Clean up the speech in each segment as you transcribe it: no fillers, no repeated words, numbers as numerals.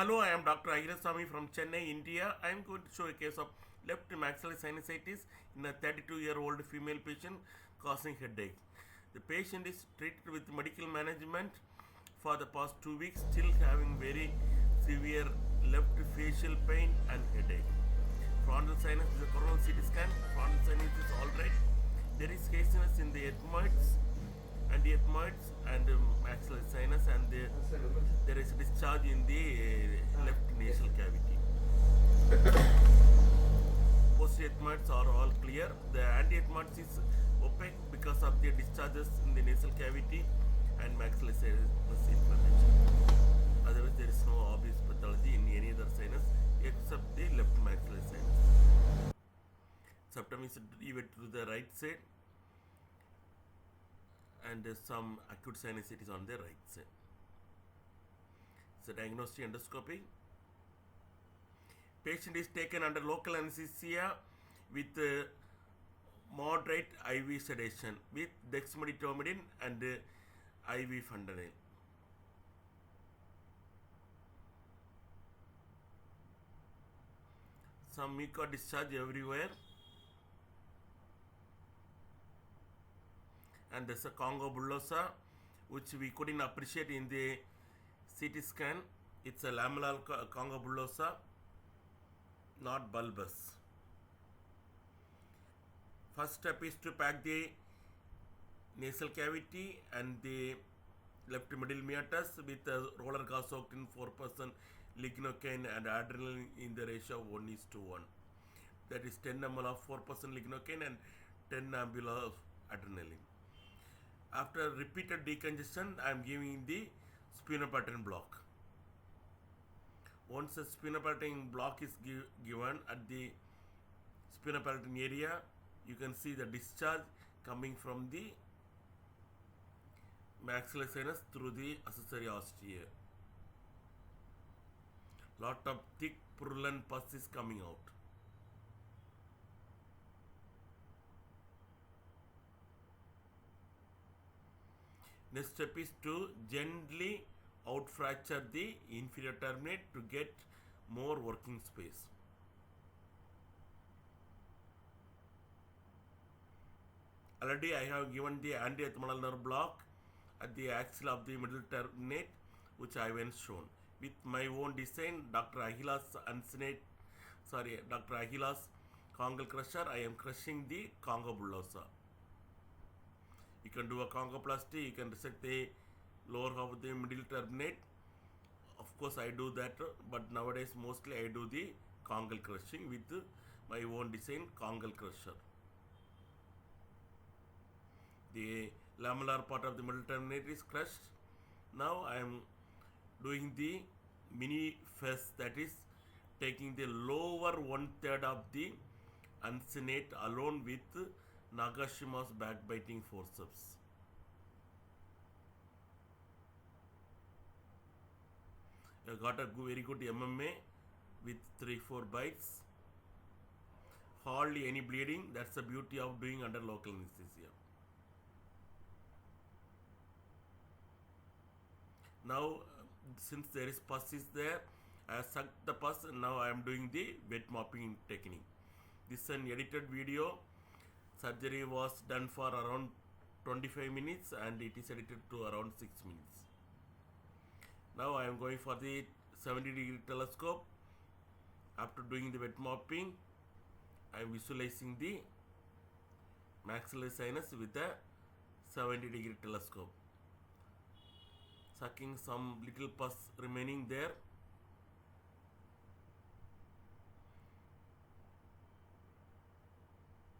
Hello, I am Dr. Ahilasamy from Chennai, India. I am going to show a case of left maxillary sinusitis in a 32-year-old female patient causing headache. The patient is treated with medical management for the past 2 weeks, still having very severe left facial pain and headache. Frontal sinus is a coronal CT scan. Frontal sinus is alright. There is haziness in the ethmoids and the ethmoids and maxillary sinus, and there is discharge in the left nasal cavity. Posterior ethmoids are all clear. The anti-ethmoids is opaque because of the discharges in the nasal cavity and maxillary sinus inflammation. Otherwise, there is no obvious pathology in any other sinus except the left maxillary sinus. Septum is even to the right side, and some acute sinusitis on the right side. So diagnostic endoscopy. Patient is taken under local anesthesia with moderate IV sedation with dexmedetomidine and IV fentanyl. Some mucus discharge everywhere, and there's a Congo bullosa which we couldn't appreciate in the CT scan. It's a lamellar Congo bullosa, not bulbous. First step is to pack the nasal cavity and the left middle meatus with a roller gas soaked in 4% lignocaine and adrenaline in the ratio of 1:1. That is 10 ml of 4% lignocaine and 10 ampule of adrenaline. After repeated decongestion, I am giving the spinopattern block. Once the spinopattern block is given at the spinopattern area, you can see the discharge coming from the maxillary sinus through the accessory ostia. Lot of thick purulent pus is coming out. Next step is to gently out fracture the inferior turbinate to get more working space. Already I have given the anti-ethmoidal nerve block at the axil of the middle turbinate, which I have shown. With my own design, Dr. Ahilas congal crusher, I am crushing the Congo bullosa. You can do a congoplasty, you can resect the lower half of the middle turbinate. Of course, I do that, but nowadays mostly I do the congal crushing with my own design congal crusher. The lamellar part of the middle turbinate is crushed. Now I am doing the mini FESS, that is taking the lower 1/3 of the uncinate alone with Nagashima's backbiting forceps. I got a very good MMA with 3-4 bites. Hardly any bleeding. That's the beauty of doing under local anesthesia. Now, since there is pus is there, I have sucked the pus, and now I am doing the wet mopping technique. This is an edited video. Surgery was done for around 25 minutes and it is edited to around 6 minutes. Now I am going for the 70-degree telescope. After doing the wet mopping, I am visualizing the maxillary sinus with a 70-degree telescope. Sucking some little pus remaining there.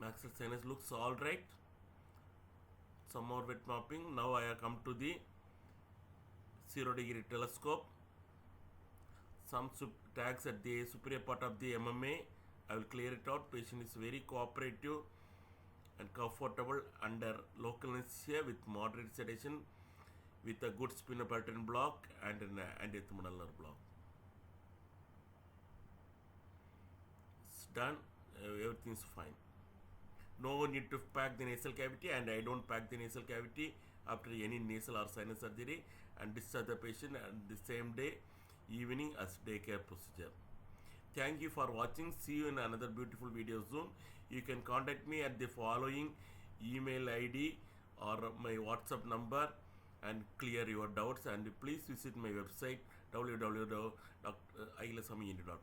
Maxillary sinus looks alright. Some more wet mopping. Now I have come to the 0-degree telescope. Some tags at the superior part of the MMA. I will clear it out. Patient is very cooperative and comfortable under local anesthesia with moderate sedation with a good spinopattern block and an anti-ethmoidal nerve block. It's done. Everything is fine. No need to pack the nasal cavity, and I don't pack the nasal cavity after any nasal or sinus surgery, and discharge the patient and the same day evening as daycare procedure. Thank you for watching. See you in another beautiful video soon. You can contact me at the following email ID or my WhatsApp number and clear your doubts, and please visit my website www.ahilasamyindia.com.